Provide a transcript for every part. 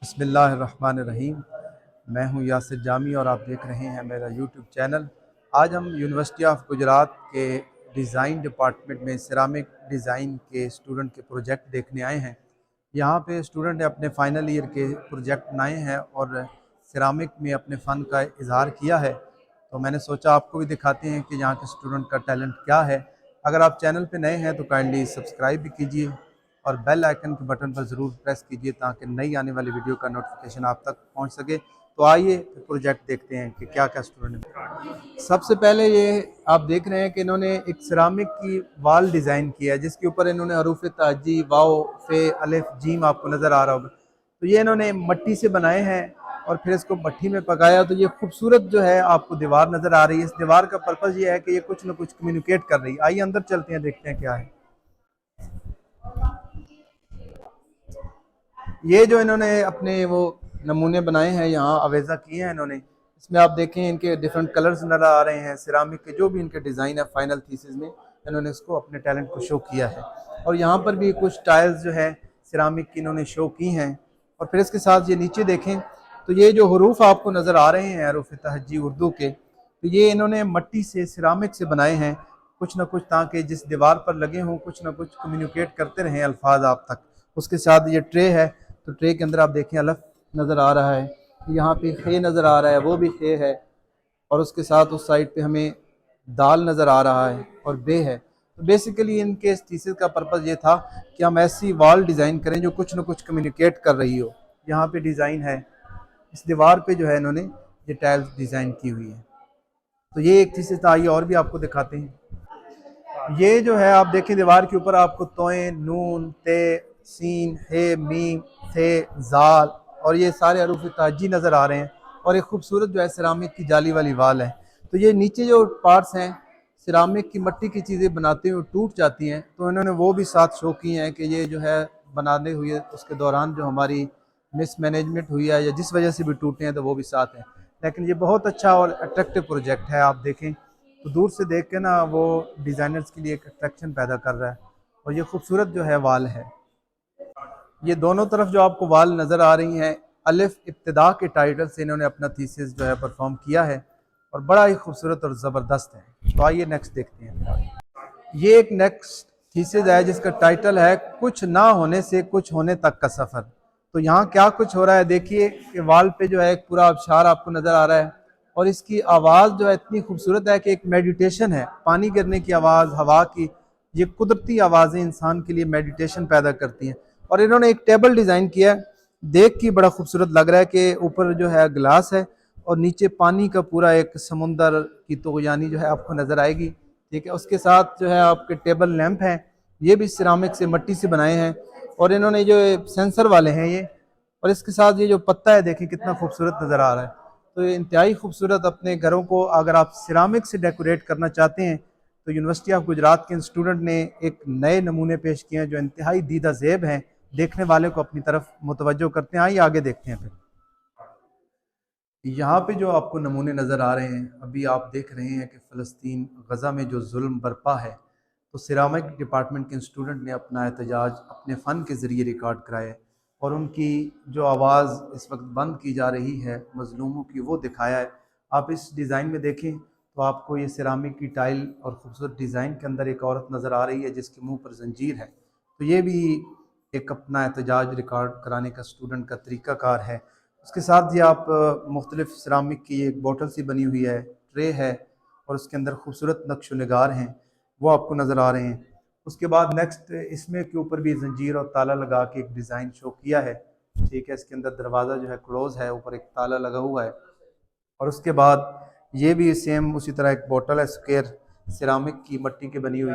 बिस्मिल्लाहिर्रहमानिर्रहीम। मैं हूं यासिर जामी और आप देख रहे हैं मेरा यूट्यूब चैनल। आज हम यूनिवर्सिटी ऑफ गुजरात के डिज़ाइन डिपार्टमेंट में सिरामिक डिज़ाइन के स्टूडेंट के प्रोजेक्ट देखने आए हैं। यहाँ पे स्टूडेंट ने अपने फ़ाइनल ईयर के प्रोजेक्ट बनाए हैं और सिरामिक में अपने फ़न का इजहार किया है। तो मैंने सोचा आपको भी दिखाते हैं कि यहाँ के स्टूडेंट का टैलेंट क्या है। अगर आप चैनल पे नए हैं तो काइंडली सब्सक्राइब भी कीजिए और बेल आइकन के बटन पर ज़रूर प्रेस कीजिए ताकि नई आने वाली वीडियो का नोटिफिकेशन आप तक पहुंच सके। तो आइए प्रोजेक्ट देखते हैं कि क्या क्या स्टूडेंट ने। सबसे पहले ये आप देख रहे हैं कि इन्होंने एक सिरामिक की वाल डिज़ाइन किया है जिसके ऊपर इन्होंने हरूफ ताजी वाओ फे अलिफ जीम आपको नज़र आ रहा होगा। तो ये इन्होंने मट्टी से बनाए हैं और फिर इसको भट्टी में पकाया। तो ये खूबसूरत जो है आपको दीवार नज़र आ रही है। इस दीवार का पर्पज़ ये है कि ये कुछ ना कुछ कम्युनिकेट कर रही है। आइए अंदर चलते हैं, देखते हैं क्या है। ये जो इन्होंने अपने वो नमूने बनाए हैं, यहाँ अवेजा किए हैं इन्होंने। इसमें आप देखें इनके डिफरेंट कलर्स नज़र आ रहे हैं। सिरामिक के जो भी इनके डिज़ाइन है फाइनल थीसिस में इन्होंने इसको अपने टैलेंट को शो किया है। और यहाँ पर भी कुछ टाइल्स जो है सिरामिक की इन्होंने शो की हैं। और फिर इसके साथ ये नीचे देखें तो ये जो हरूफ आपको नज़र आ रहे हैं हरूफ तहजी उर्दू के, तो ये इन्होंने मट्टी से सिरामिक से बनाए हैं कुछ ना कुछ, ताकि जिस दीवार पर लगे हों कुछ ना कुछ कम्युनिकेट करते रहें अल्फाज आप तक। उसके साथ ये ट्रे है, तो ट्रे के अंदर आप देखें अलफ नज़र आ रहा है, यहाँ पे खे नज़र आ रहा है, वो भी खे है। और उसके साथ उस साइड पे हमें दाल नज़र आ रहा है और बे है। तो बेसिकली इनके इस थीसिस का पर्पज़ ये था कि हम ऐसी वॉल डिज़ाइन करें जो कुछ ना कुछ कम्युनिकेट कर रही हो। यहाँ पे डिज़ाइन है, इस दीवार पे जो है इन्होंने ये टाइल्स डिज़ाइन की हुई है। तो ये एक थीसिस था। आइए और भी आपको दिखाते हैं। ये जो है आप देखें दीवार के ऊपर आपको तोए नून ते सीन हे मीम थे जाल और ये सारे हरूफ ताजी नज़र आ रहे हैं। और एक खूबसूरत जो है सिरामिक की जाली वाली वाल है। तो ये नीचे जो पार्ट्स हैं सिरामिक की मट्टी की चीज़ें बनाते हुए टूट जाती हैं, तो इन्होंने वो भी साथ शो की हैं कि ये जो है बनाने हुए उसके दौरान जो हमारी मिसमैनेजमेंट हुई है या जिस वजह से भी टूटे हैं तो वो भी साथ हैं। लेकिन ये बहुत अच्छा और अट्रैक्टिव प्रोजेक्ट है। आप देखें तो दूर से देख के ना वो डिज़ाइनर्स के लिए एक अट्रैक्शन पैदा कर रहा है। और ये खूबसूरत जो है वाल है। ये दोनों तरफ जो आपको वाल नज़र आ रही हैं अलिफ इब्तिदा के टाइटल से इन्होंने अपना थीसिस जो है परफॉर्म किया है और बड़ा ही खूबसूरत और ज़बरदस्त है। तो आइए नेक्स्ट देखते हैं। ये एक नेक्स्ट थीसिस है जिसका टाइटल है कुछ ना होने से कुछ होने तक का सफ़र। तो यहाँ क्या कुछ हो रहा है देखिए कि वाल पे जो है एक पूरा अबशार आपको नज़र आ रहा है और इसकी आवाज़ जो है इतनी खूबसूरत है कि एक मेडिटेशन है। पानी गिरने की आवाज़, हवा की, ये कुदरती आवाज़ें इंसान के लिए मेडिटेशन पैदा करती हैं। और इन्होंने एक टेबल डिज़ाइन किया है, देख के बड़ा खूबसूरत लग रहा है कि ऊपर जो है ग्लास है और नीचे पानी का पूरा एक समुंदर की तो यानी जो है आपको नज़र आएगी। ठीक है, उसके साथ जो है आपके टेबल लैंप हैं, ये भी सिरामिक से मट्टी से बनाए हैं। और इन्होंने जो सेंसर वाले हैं ये, और इसके साथ ये जो पत्ता है देखें कितना खूबसूरत नज़र आ रहा है। तो ये इंतहाई खूबसूरत। अपने घरों को अगर आप सिरामिक से डेकोरेट करना चाहते हैं तो यूनिवर्सिटी ऑफ गुजरात के स्टूडेंट ने एक नए नमूने पेश किए हैं जो इंतहाई दीदा ज़ेब हैं, देखने वाले को अपनी तरफ मुतवज्जो करते हैं। आइए आगे देखते हैं। फिर यहाँ पे जो आपको नमूने नज़र आ रहे हैं, अभी आप देख रहे हैं कि फ़लस्तीन गज़ा में जो जुल्म बरपा है, तो सिरामिक डिपार्टमेंट के स्टूडेंट ने अपना एहतजाज अपने फ़न के ज़रिए रिकॉर्ड कराया है और उनकी जो आवाज़ इस वक्त बंद की जा रही है मज़लूमों की, वो दिखाया है। आप इस डिज़ाइन में देखें तो आपको ये सिरामिक की टाइल और ख़ूबसूरत डिज़ाइन के अंदर एक औरत नज़र आ रही है जिसके मुँह पर जंजीर है। तो ये भी एक अपना एहतजाज रिकॉर्ड कराने का स्टूडेंट का तरीक़ाकार है। उसके साथ ये आप मुख्तलिफ़ सिरामिक की एक बोतल सी बनी हुई है, ट्रे है और उसके अंदर खूबसूरत नक्श नगार हैं, वो आपको नज़र आ रहे हैं। उसके बाद नेक्स्ट इसमें के ऊपर भी जंजीर और ताला लगा के एक डिज़ाइन शो किया है। ठीक है, इसके अंदर दरवाज़ा जो है क्लोज़ है, ऊपर एक ताला लगा हुआ है। और उसके बाद ये भी सेम उसी तरह एक बोतल है स्क्वायर सिरामिक की मट्टी की बनी हुई,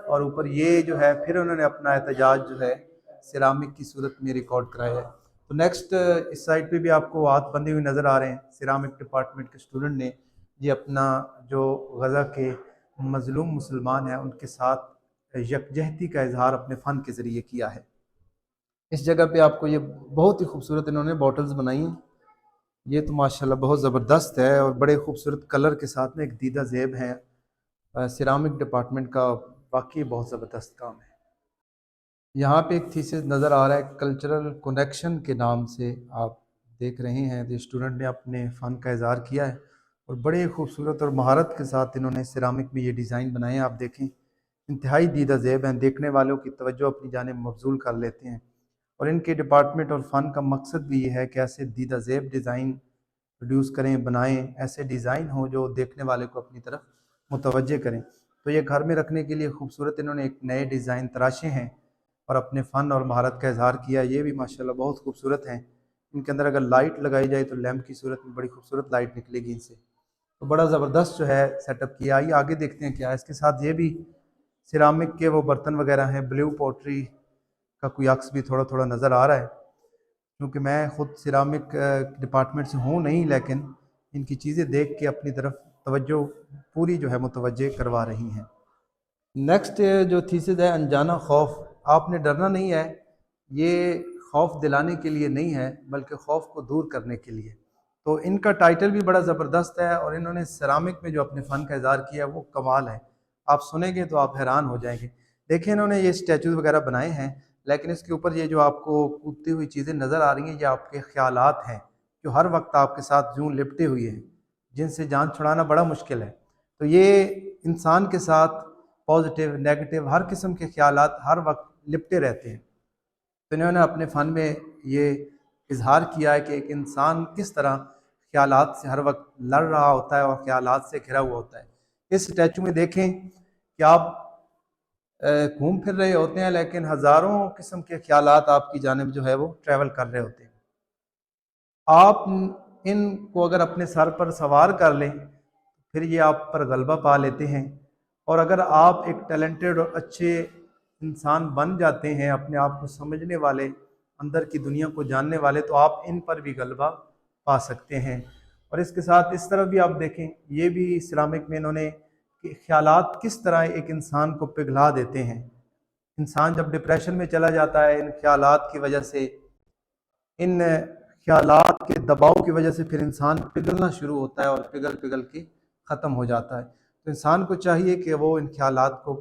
और ऊपर ये जो है फिर उन्होंने अपना एहतजाज जो है सिरामिक की सूरत में रिकॉर्ड कराया है। तो नेक्स्ट इस साइड पे भी आपको हाथ बंधे हुए नज़र आ रहे हैं। सिरामिक डिपार्टमेंट के स्टूडेंट ने ये अपना जो गज़ा के मज़लूम मुसलमान हैं उनके साथ यकजहती का इजहार अपने फ़न के ज़रिए किया है। इस जगह पे आपको ये बहुत ही खूबसूरत इन्होंने बॉटल्स बनाई हैं। ये तो माशाल्लाह बहुत ज़बरदस्त है और बड़े खूबसूरत कलर के साथ में एक दीदा ज़ेब है। सिरामिक डिपार्टमेंट का वाकई बहुत ज़बरदस्त काम है। यहाँ पे एक थीसिस नज़र आ रहा है कल्चरल कनेक्शन के नाम से, आप देख रहे हैं। तो स्टूडेंट ने अपने फ़न का इज़हार किया है और बड़े खूबसूरत और महारत के साथ इन्होंने सिरामिक में ये डिज़ाइन बनाए हैं। आप देखें, इंतहाई दीदा ज़ेब हैं, देखने वालों की तवज्जो अपनी जानिब मबजूल कर लेते हैं। और इनके डिपार्टमेंट और फ़न का मकसद भी ये है कि ऐसे दीदा ज़ेब डिज़ाइन प्रोड्यूस करें, बनाएं, ऐसे डिज़ाइन हो जो देखने वाले को अपनी तरफ मुतवज्जे करें। तो ये घर में रखने के लिए खूबसूरत इन्होंने एक नए डिज़ाइन तराशे हैं और अपने फ़न और महारत का इज़हार किया। ये भी माशाल्लाह बहुत खूबसूरत हैं। इनके अंदर अगर लाइट लगाई जाए तो लैंप की सूरत में बड़ी खूबसूरत लाइट निकलेगी इनसे। तो बड़ा ज़बरदस्त जो है सेटअप किया। आइए आगे देखते हैं क्या है इसके साथ। ये भी सिरामिक के वो बर्तन वगैरह हैं, ब्लू पॉटरी का कोई अक्स भी थोड़ा थोड़ा नज़र आ रहा है। क्योंकि मैं ख़ुद सिरामिक डिपार्टमेंट से हूँ नहीं, लेकिन इनकी चीज़ें देख के अपनी तरफ तवज्जो पूरी जो है मुतवज्जे करवा रही हैं। नेक्स्ट जो थीसिस है अनजाना खौफ। आपने डरना नहीं है, ये खौफ दिलाने के लिए नहीं है बल्कि खौफ को दूर करने के लिए। तो इनका टाइटल भी बड़ा ज़बरदस्त है और इन्होंने सिरामिक में जो अपने फ़न का इज़हार किया है वो कमाल है। आप सुनेंगे तो आप हैरान हो जाएंगे। देखिए, इन्होंने ये स्टैचूज़ वगैरह बनाए हैं, लेकिन इसके ऊपर ये जो आपको कूदती हुई चीज़ें नज़र आ रही हैं, ये आपके ख्यालात हैं जो हर वक्त आपके साथ यूँ लिपटे हुए हैं, जिनसे जान छुड़ाना बड़ा मुश्किल है। तो ये इंसान के साथ पॉजिटिव नेगेटिव हर किस्म के ख्यालात हर वक्त लिपटे रहते हैं। तो इन्होंने अपने फ़न में ये इजहार किया है कि एक इंसान किस तरह ख्यालात से हर वक्त लड़ रहा होता है और ख्यालात से घिरा हुआ होता है। इस स्टैचू में देखें कि आप घूम फिर रहे होते हैं, लेकिन हज़ारों किस्म के ख्यालात आपकी जानिब जो है वो ट्रैवल कर रहे होते हैं। आप इनको अगर अपने सर पर सवार कर लें फिर ये आप पर गलबा पा लेते हैं। और अगर आप एक टैलेंटेड और अच्छे इंसान बन जाते हैं, अपने आप को समझने वाले, अंदर की दुनिया को जानने वाले, तो आप इन पर भी गलबा पा सकते हैं। और इसके साथ इस तरफ भी आप देखें, ये भी सिरामिक में इन्होंने कि ख्यालात किस तरह एक इंसान को पिघला देते हैं। इंसान जब डिप्रेशन में चला जाता है इन ख्यालात की वजह से, इन ख्यालात के दबाव की वजह से फिर इंसान पिघलना शुरू होता है और पिघल पिघल के ख़त्म हो जाता है। तो इंसान को चाहिए कि वो इन ख्यालात को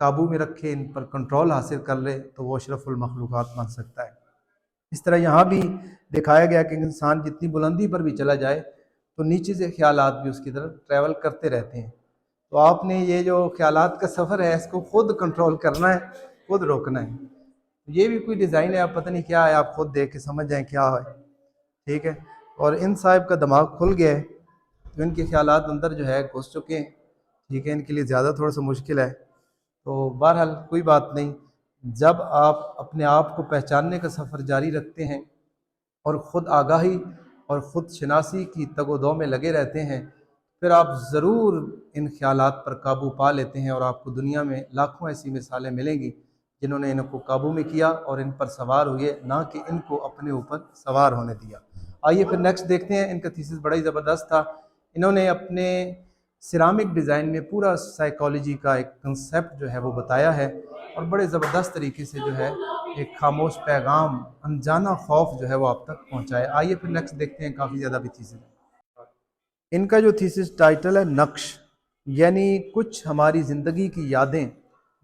काबू में रखे, इन पर कंट्रोल हासिल कर ले, तो वो अशरफुल मखलूक़ात बन सकता है। इस तरह यहाँ भी दिखाया गया कि इंसान जितनी बुलंदी पर भी चला जाए तो नीचे से ख्यालात भी उसकी तरफ ट्रैवल करते रहते हैं। तो आपने ये जो ख्यालात का सफ़र है इसको खुद कंट्रोल करना है, खुद रोकना है। ये भी कोई डिज़ाइन है, आप पता नहीं क्या है, आप खुद देख के समझ जाएं क्या है। ठीक है। और इन साहब का दिमाग खुल गया है, तो इनके ख्यालात अंदर जो है घुस चुके हैं। ठीक है, इनके लिए ज़्यादा थोड़ा सा मुश्किल है। तो बहरहाल कोई बात नहीं, जब आप अपने आप को पहचानने का सफ़र जारी रखते हैं और ख़ुद आगाही और ख़ुद शनासी की तगोदो में लगे रहते हैं, फिर आप ज़रूर इन ख्यालात पर काबू पा लेते हैं और आपको दुनिया में लाखों ऐसी मिसालें मिलेंगी जिन्होंने इनको काबू में किया और इन पर सवार हुए, ना कि इनको अपने ऊपर सवार होने दिया। आइए फिर नेक्स्ट देखते हैं। इनका थीसिस बड़ा ही ज़बरदस्त था। इन्होंने अपने सिरामिक डिज़ाइन में पूरा साइकोलॉजी का एक कंसेप्ट जो है वो बताया है और बड़े ज़बरदस्त तरीके से जो है एक खामोश पैगाम, अनजाना खौफ जो है वो आप तक पहुँचाए। आइए फिर नेक्स्ट देखते हैं, काफ़ी ज़्यादा भी थीसिस। इनका जो थीसिस टाइटल है नक्श, यानी कुछ हमारी ज़िंदगी की यादें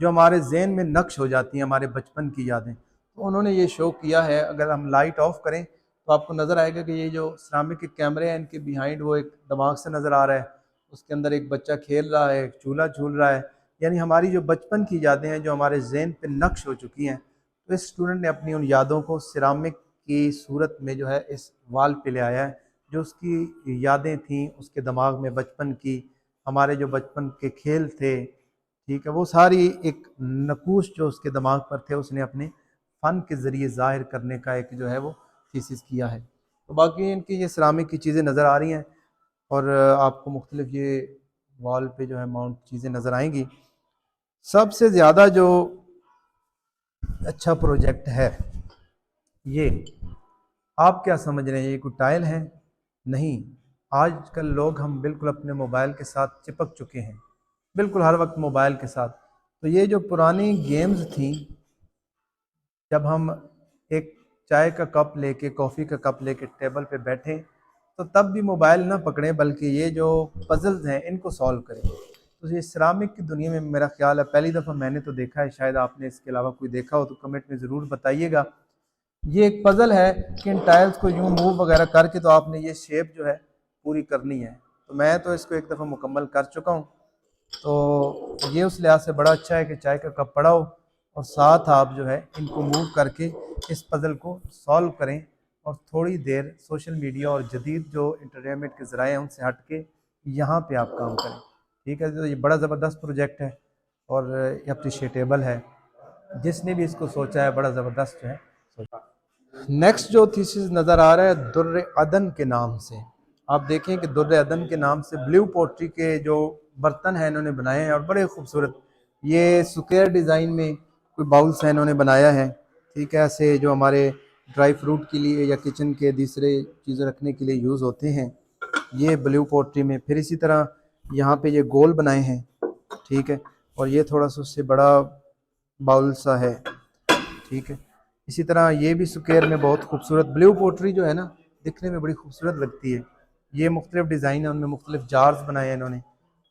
जो हमारे जहन में नक्श हो जाती हैं, हमारे बचपन की यादें। तो उन्होंने ये शो किया है। अगर हम लाइट ऑफ करें तो आपको नज़र आएगा कि ये जो सिरामिक के कैमरे हैं इनके बिहाइंड वो एक दिमाग से नज़र आ रहा है, उसके अंदर एक बच्चा खेल रहा है, एक चूल्हा झूल रहा है। यानी हमारी जो बचपन की यादें हैं जो हमारे जहन पे नक्श हो चुकी हैं, तो इस स्टूडेंट ने अपनी उन यादों को सिरामिक की सूरत में जो है इस वाल पे ले आया है। जो उसकी यादें थीं उसके दिमाग में बचपन की, हमारे जो बचपन के खेल थे, ठीक है, वो सारी एक नकूश जो उसके दिमाग पर थे उसने अपने फ़न के ज़रिए ज़ाहिर करने का एक जो है वो थीसिस किया है। तो बाकी इनकी ये सिरामिक की चीज़ें नज़र आ रही हैं और आपको मुख्तलिफ ये वॉल पे जो है माउंट चीज़ें नज़र आएंगी। सबसे ज़्यादा जो अच्छा प्रोजेक्ट है ये, आप क्या समझ रहे हैं, ये कोई टाइल है? नहीं। आजकल लोग हम बिल्कुल अपने मोबाइल के साथ चिपक चुके हैं, बिल्कुल हर वक्त मोबाइल के साथ। तो ये जो पुरानी गेम्स थी, जब हम एक चाय का कप लेके, कॉफ़ी का कप लेके टेबल पे बैठे तो तब भी मोबाइल ना पकड़ें बल्कि ये जो पजल्स हैं इनको सॉल्व करें। तो ये सिरामिक की दुनिया में मेरा ख्याल है पहली दफ़ा मैंने तो देखा है, शायद आपने इसके अलावा कोई देखा हो तो कमेंट में ज़रूर बताइएगा। ये एक पज़ल है कि इन टाइल्स को यूँ मूव वगैरह करके तो आपने ये शेप जो है पूरी करनी है। तो मैं तो इसको एक दफ़ा मुकम्मल कर चुका हूँ। तो ये उस लिहाज से बड़ा अच्छा है कि चाय का कप पड़ा हो और साथ आप जो है इनको मूव करके इस पज़ल को सॉल्व करें और थोड़ी देर सोशल मीडिया और जदीद जो इंटरटेनमेंट के ज़राए हैं उनसे हट के यहाँ पे आप काम करें। ठीक है, तो ये बड़ा ज़बरदस्त प्रोजेक्ट है और अप्रिशिएटेबल है। जिसने भी इसको सोचा है बड़ा ज़बरदस्त जो है सोचा। नेक्स्ट जो थीसिस नज़र आ रहा है दुर्र अदन के नाम से। आप देखें कि दुर्र अदन के नाम से ब्लू पोट्री के जो बर्तन हैं इन्होंने बनाए हैं और बड़े खूबसूरत, ये स्क्वायर डिज़ाइन में कोई बाउल्स हैं इन्होंने बनाया है। ठीक है, ऐसे जो हमारे ड्राई फ्रूट के लिए या किचन के दूसरे चीज़ें रखने के लिए यूज़ होते हैं, ये ब्लू पोट्री में। फिर इसी तरह यहाँ पे ये गोल बनाए हैं। ठीक है, और ये थोड़ा सा उससे बड़ा बाउल सा है। ठीक है, इसी तरह ये भी स्क्वायर में बहुत खूबसूरत ब्लू पोट्री जो है ना, दिखने में बड़ी खूबसूरत लगती है। ये मुख्तलिफ डिज़ाइन है, उनमें मुख्तलिफ जार्स बनाए हैं इन्होंने।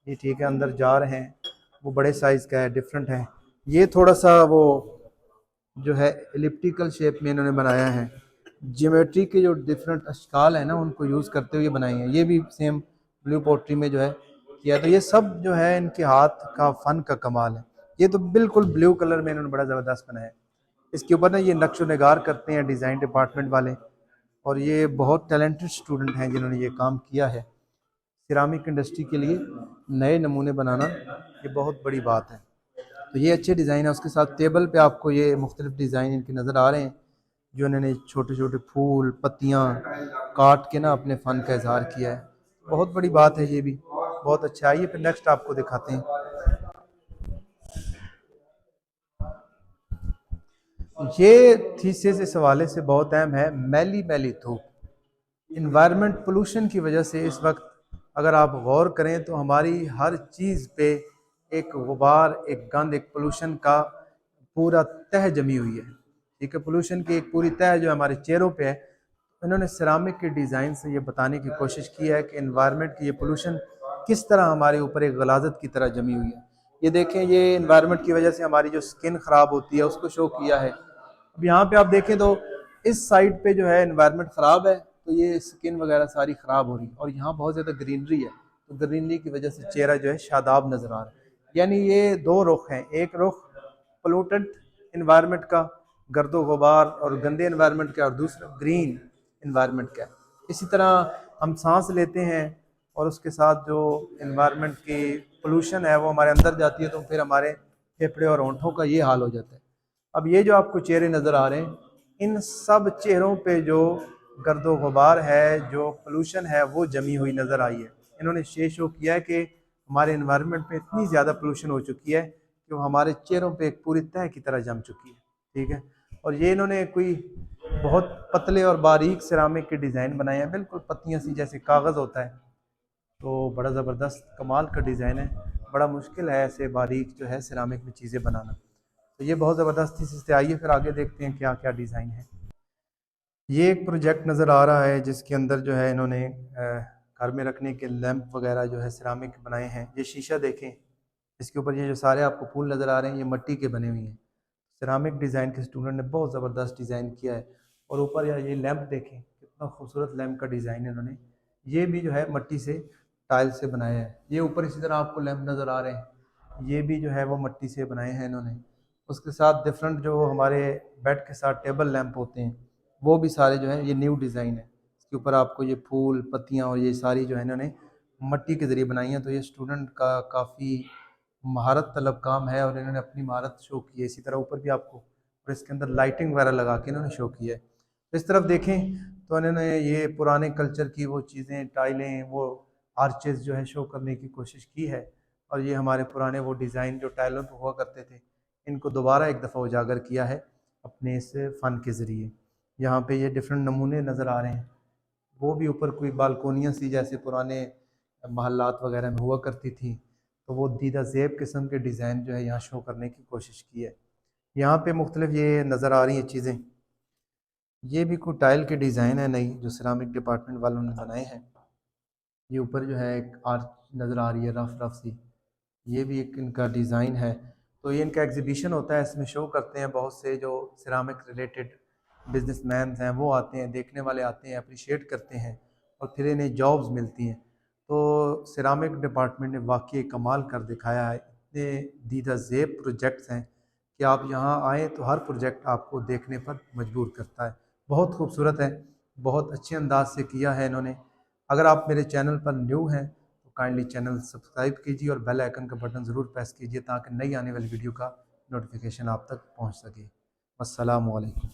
ये ठीक है, अंदर जार हैं, वो बड़े साइज़ का है, डिफरेंट है। ये थोड़ा सा वो जो है एलिप्टिकल शेप में इन्होंने बनाया है। ज्योमेट्री के जो डिफरेंट अशकाल है ना उनको यूज़ करते हुए बनाए हैं। ये भी सेम ब्लू पोट्री में जो है किया। तो ये सब जो है इनके हाथ का फ़न का कमाल है। ये तो बिल्कुल ब्लू कलर में इन्होंने बड़ा ज़बरदस्त बनाया है। इसके ऊपर ना ये नक्शो निगार करते हैं डिज़ाइन डिपार्टमेंट वाले, और ये बहुत टैलेंटेड स्टूडेंट हैं जिन्होंने ये काम किया है। सिरामिक इंडस्ट्री के लिए नए नमूने बनाना ये बहुत बड़ी बात है। तो ये अच्छे डिज़ाइन है। उसके साथ टेबल पे आपको ये मुख्तलिफ डिज़ाइन इनके नज़र आ रहे हैं, जो इन्होंने छोटे छोटे फूल पत्तियाँ काट के ना अपने फ़न का इजहार किया है। बहुत बड़ी बात है, ये भी बहुत अच्छा है। आइए फिर नेक्स्ट आपको दिखाते हैं। ये थीसिस इस हवाले से बहुत अहम है। मैली मैली धूप, इन्वायरमेंट पोल्यूशन की वजह से इस वक्त अगर आप गौर करें तो हमारी हर चीज़ पे एक गुबार, एक गंद, एक पोल्यूशन का पूरा तह जमी हुई है। ठीक है, पोल्यूशन की एक पूरी तह जो हमारे चेहरों पे है। इन्होंने सिरामिक के डिज़ाइन से ये बताने की कोशिश की है कि इन्वायरमेंट की ये पोल्यूशन किस तरह हमारे ऊपर एक गलाजत की तरह जमी हुई है। ये देखें, ये इन्वायरमेंट की वजह से हमारी जो स्किन ख़राब होती है उसको शो किया है। अब यहाँ पे आप देखें तो इस साइड पे जो है इन्वायरमेंट ख़राब है, तो ये स्किन वगैरह सारी ख़राब हो रही है। और यहाँ बहुत ज़्यादा ग्रीनरी है, तो ग्रीनरी की वजह से चेहरा जो है शादाब नज़र आ रहा है। यानी ये दो रुख हैं, एक रुख पोल्यूटेड इन्वायरमेंट का, गर्दो गुबार और गंदे इन्वायरमेंट का, और दूसरा ग्रीन इन्वायरमेंट का। इसी तरह हम सांस लेते हैं और उसके साथ जो इन्वायरमेंट की पोल्यूशन है वो हमारे अंदर जाती है, तो फिर हमारे फेफड़े और होंठों का ये हाल हो जाता है। अब ये जो आपको चेहरे नज़र आ रहे हैं, इन सब चेहरों पे जो गर्दो गुबार है, जो पोल्यूशन है, वो जमी हुई नज़र आई है। इन्होंने ये शो किया है कि हमारे इन्वायरमेंट में इतनी ज़्यादा पोल्यूशन हो चुकी है कि वो हमारे चेहरों पे एक पूरी तह की तरह जम चुकी है। ठीक है, और ये इन्होंने कोई बहुत पतले और बारीक सिरामिक के डिज़ाइन बनाए हैं, बिल्कुल पत्तियाँ सी जैसे कागज़ होता है। तो बड़ा ज़बरदस्त कमाल का डिज़ाइन है। बड़ा मुश्किल है ऐसे बारीक जो है सिरामिक में चीज़ें बनाना। तो ये बहुत ज़बरदस्त थी। इससे आइए फिर आगे देखते हैं क्या क्या डिज़ाइन है। ये एक प्रोजेक्ट नज़र आ रहा है जिसके अंदर जो है इन्होंने घर में रखने के लैंप वगैरह जो है सिरामिक बनाए हैं। ये शीशा देखें, इसके ऊपर ये जो सारे आपको फूल नज़र आ रहे हैं ये मिट्टी के बने हुए हैं। सिरामिक डिज़ाइन के स्टूडेंट ने बहुत ज़बरदस्त डिज़ाइन किया है। और ऊपर यार ये लैंप देखें, कितना खूबसूरत लैंप का डिज़ाइन है इन्होंने। ये भी जो है मिट्टी से टाइल से बनाया है। ये ऊपर इसी तरह आपको लैंप नज़र आ रहे हैं, ये भी जो है वो मिट्टी से बनाए हैं इन्होंने। उसके साथ डिफरेंट जो हमारे बेड के साथ टेबल लैंप होते हैं वो भी सारे जो है ये न्यू डिज़ाइन है। इसके ऊपर आपको ये फूल पत्तियाँ और ये सारी जो है इन्होंने मिट्टी के ज़रिए बनाई हैं। तो ये स्टूडेंट का काफ़ी महारत तलब काम है और इन्होंने अपनी महारत शो की है। इसी तरह ऊपर भी आपको, और इसके अंदर लाइटिंग वगैरह लगा के इन्होंने शो किया है। तो इस तरफ देखें तो इन्होंने ये पुराने कल्चर की वो चीज़ें, टाइलें, वो आर्चेस जो है शो करने की कोशिश की है। और ये हमारे पुराने वो डिज़ाइन जो टाइलों पर हुआ करते थे, इनको दोबारा एक दफ़ा उजागर किया है अपने इस फ़न के ज़रिए। यहाँ पे ये डिफरेंट नमूने नज़र आ रहे हैं। वो भी ऊपर कोई बालकोनियाँ सी जैसे पुराने महल्लात वगैरह में हुआ करती थी, तो वो दीदा ज़ेब किस्म के डिज़ाइन जो है यहाँ शो करने की कोशिश की है। यहाँ पे मुख्तलिफ ये नज़र आ रही हैं चीज़ें। ये भी कोई टाइल के डिज़ाइन है नई जो सिरामिक डिपार्टमेंट वालों ने बनाए हैं। ये ऊपर जो है एक आर्च नज़र आ रही है रफ रफ सी, ये भी एक इनका डिज़ाइन है। तो ये इनका एग्ज़िबिशन होता है, इसमें शो करते हैं बहुत से जो सिरामिक रिलेटेड बिजनेसमैन हैं, वो आते हैं, देखने वाले आते हैं, अप्रिशिएट करते हैं और फिर इन्हें जॉब्स मिलती हैं। तो सिरामिक डिपार्टमेंट ने वाक़ई कमाल कर दिखाया है। इतने दीदा ज़ेब प्रोजेक्ट्स हैं कि आप यहाँ आएँ तो हर प्रोजेक्ट आपको देखने पर मजबूर करता है। बहुत खूबसूरत है, बहुत अच्छे अंदाज से किया है इन्होंने। अगर आप मेरे चैनल पर न्यू हैं तो काइंडली चैनल सब्सक्राइब कीजिए और बेल आइकन का बटन ज़रूर प्रेस कीजिए ताकि नई आने वाली वीडियो का नोटिफिकेशन आप तक पहुँच सके। अस्सलामु अलैकुम।